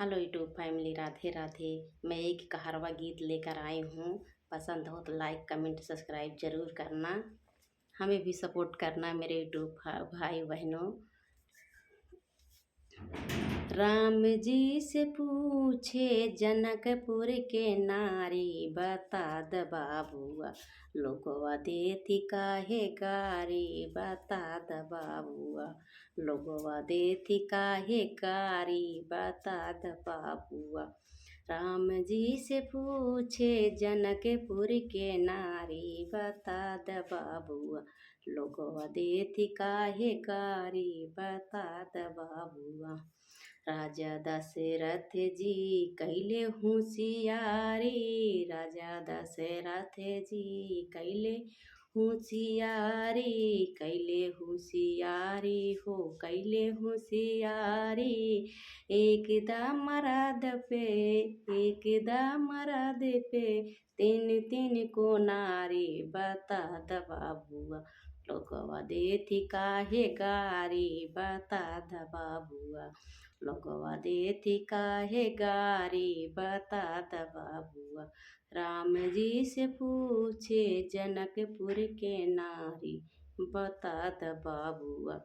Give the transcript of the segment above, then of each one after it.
Hello YouTube family, Radhe Radhe. मैं एक कहारवा गीत लेकर आई हूँ। पसंद हो तो लाइक कमेंट सब्सक्राइब जरूर करना। हमें भी सपोर्ट करना मेरे यूट्यूब भाई बहनों। राम जी से पूछे जनकपुर के नारी, बता द बाबुआ लोगवा देती काहे गारी, बता द बाबुआ लोगवा देती काहे गारी, बता द बाबुआ। राम जी से पूछे जनकपुर के नारी, बता द बाबुआ लोगवा देती काहे गारी, बता द बाबुआ। राजा दशरथ जी कैले होशियारी, राजा दशरथ जी कैले होशियारी, कैले होशियारी हो कैले होशियारी। एक मरद पे एक मरद पे तीन तीन को नारी, बता द बाबुआ लोगवा देती काहे गारी, बता द बाबुआ लोगवा देती काहे गारी, बता द बाबुआ। राम जी से पूछे जनकपुर के नारी, बता द बाबुआ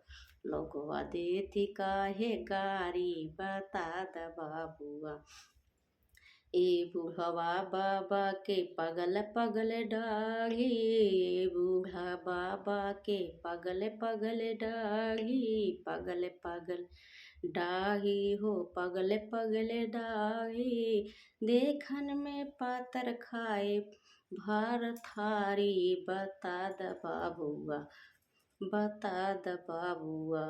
लोगवा देती काहे गारी, बता द बाबुआ। ए बूढ़वा बाबा के पगल पगल डाढ़ी, ए बूढ़ा बाबा के पगल पगल डाढ़ी, पगल पगल डाढ़ी हो पगल पगल डाढ़ी। देखन में पातर खाए भार थारी, बता द बाबुआ बता द बाबुआ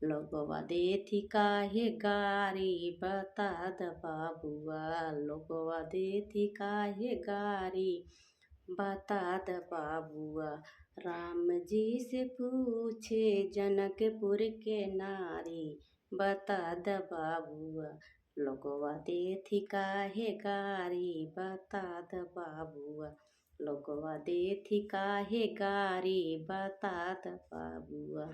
लोगवा देती काहे गारी, बता द बाबुआ लोगवा देती काहे गारी, बता द बाबुआ। राम जी से पूछे जनकपुर के नारी, बता द बाबुआ लोगवा देती काहे गारी, बता द बाबुआ लोगवा देती काहे गारी, बता द बाबुआ।